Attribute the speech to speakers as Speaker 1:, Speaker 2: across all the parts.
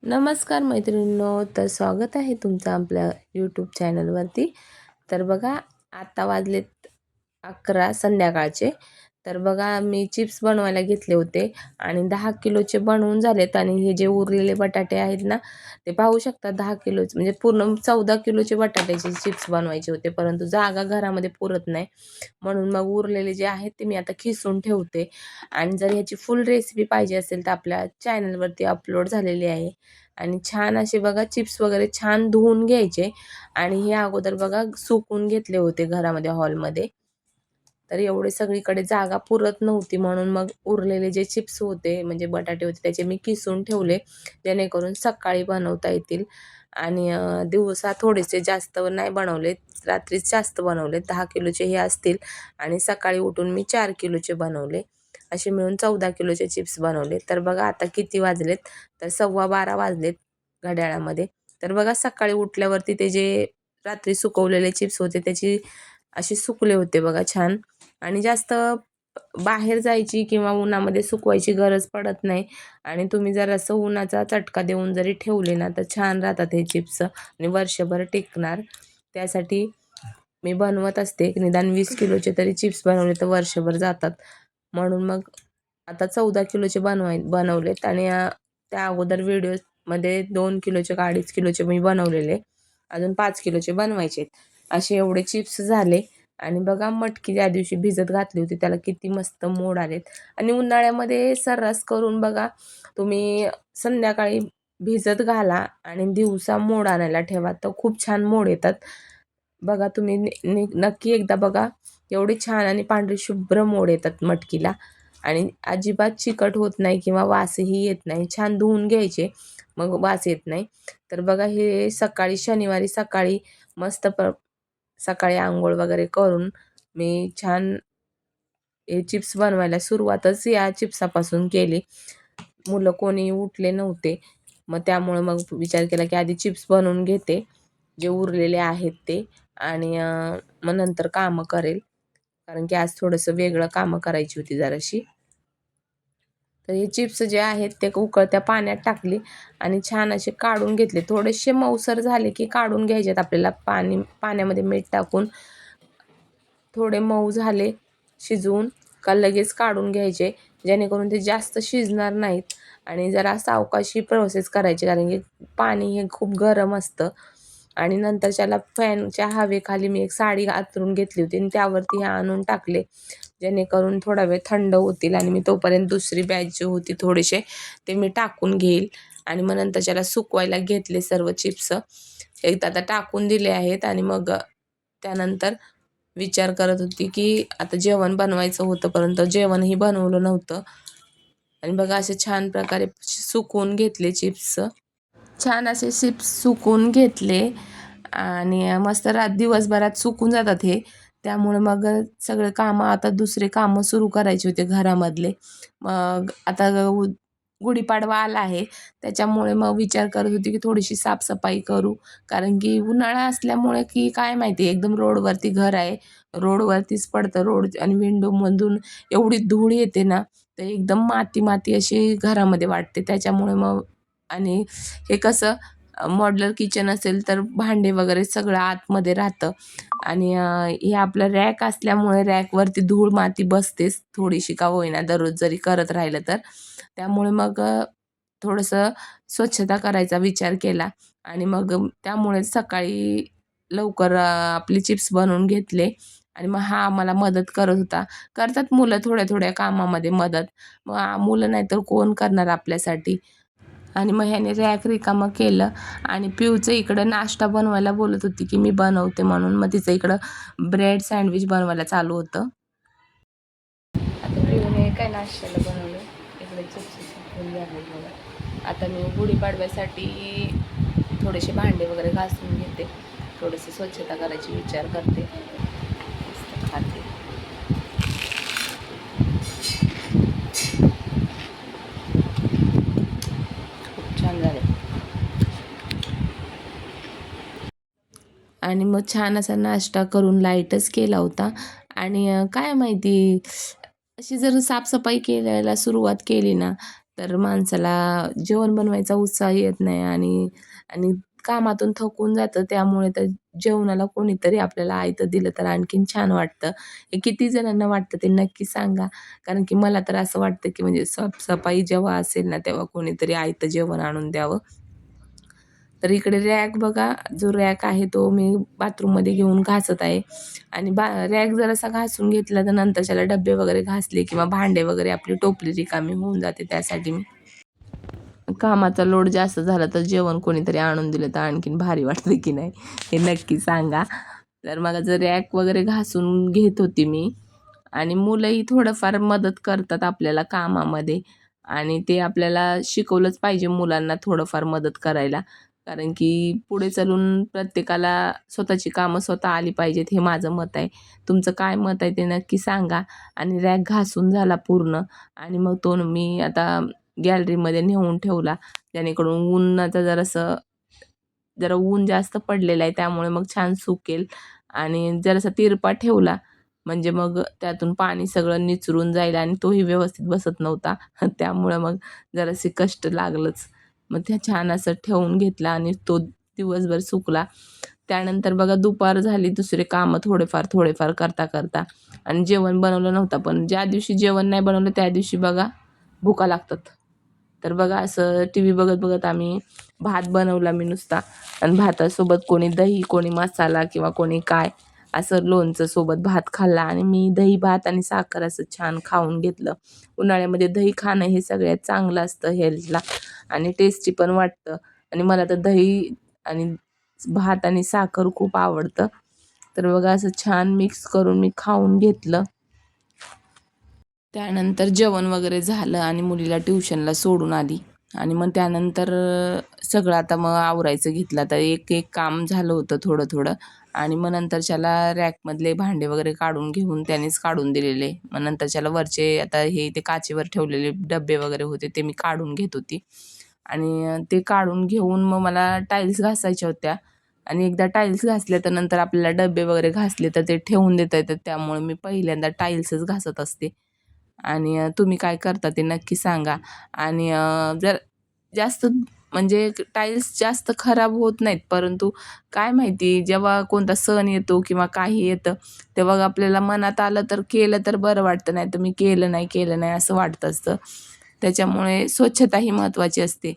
Speaker 1: नमस्कार मैत्रिणींनो, तर स्वागत आहे तुमचं आपल्या यूट्यूब चॅनलवरती. तर बघा, आता वाजलेत 11 संध्याकाळचे. तर बघा, मी चिप्स बनवायला घेतले होते आणि 10 किलोचे बनवून झालेत. आणि हे जे उरलेले बटाटे आहेत ना, ते पाहू शकता 10 किलोचे, म्हणजे पूर्ण 14 किलोचे बटाट्याचे चिप्स बनवायचे होते, परंतु जागा घरामध्ये पुरत नाही. म्हणून मग उरलेले जे आहेत ते मी आता खिसून ठेवते. आणि जर ह्याची फुल रेसिपी पाहिजे असेल तर आपल्या चॅनलवरती अपलोड झालेली आहे. आणि छान असे बघा चिप्स वगैरे छान धुवून घ्यायचे. आणि हे अगोदर बघा सुकून घेतले होते घरामध्ये हॉलमध्ये. तर एवढे सगळीकडे जागा पुरत नव्हती, म्हणून मग उरलेले जे चिप्स होते म्हणजे बटाटे होते त्याचे मी किसून ठेवले, जेणेकरून सकाळी बनवता येतील. आणि दिवसा थोडेसे जास्त नाही बनवले, रात्रीच जास्त बनवले. 10 किलोचे हे असतील आणि सकाळी उठून मी 4 किलोचे बनवले. असे मिळून 14 किलोचे चिप्स बनवले. तर बघा आता किती वाजलेत, तर 12:15 वाजलेत घड्याळामध्ये. तर बघा सकाळी उठल्यावरती ते जे रात्री सुकवलेले चिप्स होते त्याची असे सुकले होते बघा छान. आणि जास्त बाहेर जायची किंवा उन्हामध्ये सुकवायची गरज पडत नाही. आणि तुम्ही जर असं उन्हाचा चटका देऊन जरी ठेवले ना, तर छान राहतात हे चिप्स आणि वर्षभर टिकणार. त्यासाठी मी बनवत असते, निदान 20 किलोचे तरी चिप्स बनवले तर वर्षभर जातात. म्हणून मग आता 14 किलोचे बनवलेत. आणि त्या अगोदर व्हिडिओमध्ये 2 किलोचे का 2.5 किलोचे मी बनवलेले. अजून 5 किलोचे बनवायचे. असे एवढे चिप्स झाले. आणि बघा मटकी ज्या दिवशी भिजत घातली होती त्याला किती मस्त मोड आलेत. आणि उन्हाळ्यामध्ये सर्रास करून बघा, तुम्ही संध्याकाळी भिजत घाला आणि दिवसा मोड आणायला ठेवा, तर खूप छान मोड येतात. बघा तुम्ही नक्की एकदा बघा, एवढे छान आणि पांढरी शुभ्र मोड येतात मटकीला. आणि अजिबात चिकट होत नाही किंवा वासही येत नाही. छान धुवून घ्यायचे, मग वास येत नाही. तर बघा हे सकाळी शनिवारी सकाळी मस्त सकाळी अंघोळ वगैरे करून मी छान हे चिप्स बनवायला सुरुवातच या चिप्सापासून केली. मुलं कोणी उठले नव्हते, मग त्यामुळे मग विचार केला की आधी चिप्स बनवून घेते जे उरलेले आहेत ते. आणि मग नंतर कामं करेल, कारण की आज थोडंसं वेगळं कामं करायची होती जराशी. तर हे चिप्स जे आहेत ते उकळत्या पाण्यात टाकले आणि छान असे काढून घेतले. थोडेसे मऊसर झाले की काढून घ्यायचेत आपल्याला, पाण्यामध्ये मीठ टाकून. थोडे मऊ झाले शिजवून का लगेच काढून घ्यायचे, जेणेकरून ते जास्त शिजणार नाहीत. आणि जरा सावकाशी प्रोसेस करायची, कारण की पाणी हे खूप गरम असतं. आणि नंतर त्याला फॅनच्या हवेखाली मी एक साडी अंथरून घेतली होती आणि त्यावरती हे आणून टाकले, जेणेकरून थोडा वेळ थंड होतील. आणि मी तोपर्यंत दुसरी बॅच जी होती थोडेसे ते मी टाकून घेईल. आणि मग नंतर त्याला सुकवायला घेतले सर्व चिप्स. एकदा आता टाकून दिले आहेत. आणि मग त्यानंतर विचार करत होती की आता जेवण बनवायचं होतं, परंतु जेवणही बनवलं नव्हतं. आणि बघा असे छान प्रकारे सुकवून घेतले चिप्स. छान असे चिप्स सुकवून घेतले आणि मस्त दिवसभरात सुकून जातात हे. त्यामुळे मग सगळे कामं, आता दुसरे कामं सुरू करायचे होते घरामधले. मग आता गुढीपाडवा आला आहे, त्याच्यामुळे मग विचार करत होती की थोडीशी साफसफाई करू. कारण की उन्हाळा असल्यामुळे की काय माहिती, एकदम रोडवरती घर आहे, रोडवरतीच पडतं रोड. आणि विंडोमधून एवढी धूळ येते ना, तर एकदम माती माती अशी घरामध्ये वाटते. त्याच्यामुळे मग, आणि हे कसं मॉड्युलर किचन असेल तर भांडे वगैरे सगळं आतमध्ये राहतं. आणि हे आपलं रॅक असल्यामुळे रॅकवरती धूळ माती बसतेच थोडीशी का होईना, दररोज जरी करत राहिलं तर. त्यामुळे मग थोडंसं स्वच्छता करायचा विचार केला. आणि मग त्यामुळे सकाळी लवकर आपले चिप्स बनवून घेतले. आणि मग हा मला मदत करत होता. करतात मुलं थोड्या थोड्या कामामध्ये मदत, मग मुलं नाही तर कोण करणार आपल्यासाठी. आणि मग ह्याने रॅक रिकामं केलं. आणि पिऊचं इकडं नाश्ता बनवायला बोलत होती की मी बनवते म्हणून, मग तिचं इकडं ब्रेड सँडविच बनवायला चालू होतं. आता पिऊने काय नाश्त्याला बनवलं, इकडे चिप्स फुल झाले बघा. आता मी गुढीपाडव्यासाठी थोडेसे भांडे वगैरे घासून घेते, थोडीशी स्वच्छता करायची विचार करते. मस्त खाते. खूप छान झाले. आणि मग छान असा नाश्ता करून लाईटच केला होता. आणि काय माहिती, अशी जर साफसफाई करायला सुरुवात केली ना, तर माणसाला जेवण बनवायचा उत्साह येत नाही आणि आणि कामातून थकून जातं. त्यामुळे तर जेवणाला कोणीतरी आपल्याला आयतं दिलं तर आणखीन छान वाटतं. हे किती जणांना वाटतं ते नक्की सांगा. कारण की मला तर असं वाटतं, की म्हणजे साफ-सफाई जेव्हा असेल ना, तेव्हा कोणीतरी आयतं जेवण आणून द्यावं. तर इकडे रॅक बघा, जो रॅक आहे तो मी बाथरूममध्ये घेऊन घासत आहे आणि रॅक जरासा घासून घेतला तर नंतरच्याला डब्बे वगैरे घासले किंवा भांडे वगैरे आपली टोपली रिकामी होऊन जाते. त्यासाठी मी कामाचा लोड जास्त झाला तर जेवण कोणीतरी आणून दिलं तर आणखीन भारी वाटतं की नाही हे नक्की सांगा. तर मग जर रॅक वगैरे घासून घेत होती मी आणि मुलंही थोडंफार मदत करतात आपल्याला कामामध्ये आणि ते आपल्याला शिकवलंच पाहिजे मुलांना थोडंफार मदत करायला. कारण की पुढे चालून प्रत्येकाला स्वतःची कामं स्वतः आली पाहिजेत हे माझं मत आहे. तुमचं काय मत आहे ते नक्की सांगा. आणि रॅक घासून झाला पूर्ण आणि मग तो मी आता गॅलरीमध्ये नेऊन ठेवला. जेणेकरून उन्हाचं जरा ऊन जास्त पडलेलं आहे त्यामुळे मग छान सुकेल आणि जरासा तिरपा ठेवला म्हणजे मग त्यातून पाणी सगळं निचरून जाईल आणि तोही व्यवस्थित बसत नव्हता. त्यामुळं मग जरासे कष्ट लागलंच. मग त्या छान असं ठेवून घेतला आणि तो दिवसभर सुकला. त्यानंतर बघा दुपार झाली, दुसरे कामं थोडेफार करता आणि जेवण बनवलं नव्हतं. पण ज्या दिवशी जेवण नाही बनवलं त्या दिवशी बघा भुका लागतात. तर बघा असं टीव्ही बघत आम्ही भात बनवला मी नुसता आणि भातासोबत कोणी दही, कोणी मसाला किंवा कोणी काय असं लोणचं सोबत भात खाल्ला आणि मी दही भात आणि साखर असं छान खाऊन घेतलं. उन्हाळ्यामध्ये दही खाणं हे सगळ्यात चांगलं असतं हेल्थला आणि टेस्टी पण वाटतं आणि मला तर दही आणि भात आणि साखर खूप आवडतं. तर बघा असं छान मिक्स करून मी खाऊन घेतलं. त्यानंतर जेवण वगैरे झालं आणि मुलीला ट्युशनला सोडून आली आणि मग त्यानंतर सगळं आता मग आवरायचं घेतलं. आता एक काम झालं होतं थोडं आणि मग नंतरच्याला रॅकमधले भांडे वगैरे काढून घेऊन त्यानेच काढून दिलेले. मग नंतरच्याला वरचे आता हे ते काचेवर ठेवलेले डब्बे वगैरे होते ते मी काढून घेत होती आणि ते काढून घेऊन मग मला टाईल्स घासायच्या होत्या आणि एकदा टाईल्स घासले तर नंतर आपल्याला डब्बे वगैरे घासले तर ते ठेवून देता येतात. त्यामुळे मी पहिल्यांदा टाईल्सच घासत असते. आणि तुम्ही काय करता ते नक्की सांगा. आणि जर जास्त म्हणजे टाईल्स जास्त खराब होत नाहीत, परंतु काय माहिती जेव्हा कोणता सण येतो किंवा काही येतं, तेव्हा आपल्याला मनात आलं तर केलं तर बरं वाटतं, नाही तर मी केलं नाही असं वाटत असतं. त्याच्यामुळे स्वच्छता ही महत्त्वाची असते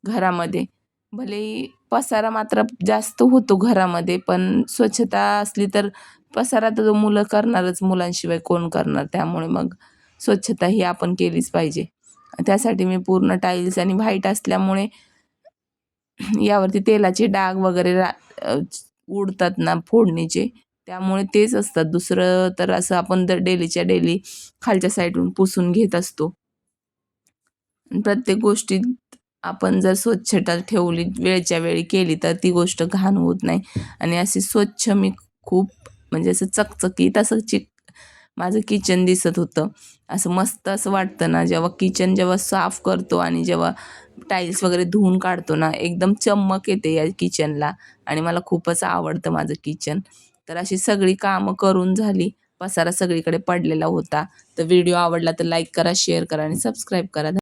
Speaker 1: घरामध्ये. भलेही पसारा मात्र जास्त होतो घरामध्ये, पण स्वच्छता असली तर पसारा तर मुलं करणारच, मुलांशिवाय कोण करणार? त्यामुळे मग स्वच्छता ही आपण केलीच पाहिजे. त्यासाठी मी पूर्ण टाईल्स आणि व्हाईट असल्यामुळे यावरती तेलाचे डाग वगैरे उडतात ना फोडणीचे, त्यामुळे तेच असतात. दुसरं तर असं आपण तर डेलीच्या डेली खालच्या साईडून पुसून घेत असतो. प्रत्येक गोष्टीत आपण जर स्वच्छता ठेवली, वेळच्या वेळी केली, तर ती गोष्ट घाण होत नाही आणि अशी स्वच्छ मी खूप म्हणजे असं चकचकीत असं माझं किचन दिसत होतं. असं मस्त असं वाटतं ना, जेव्हा किचन जेव्हा साफ करतो आणि जेव्हा टाईल्स वगैरे धुवून काढतो ना, एकदम चम्मक येते या किचनला आणि मला खूपच आवडतं माझं किचन. तर अशी सगळी कामं करून झाली. पसारा सगळीकडे पडलेला होता. तर व्हिडिओ आवडला तर लाईक करा, शेअर करा आणि सबस्क्राईब करा.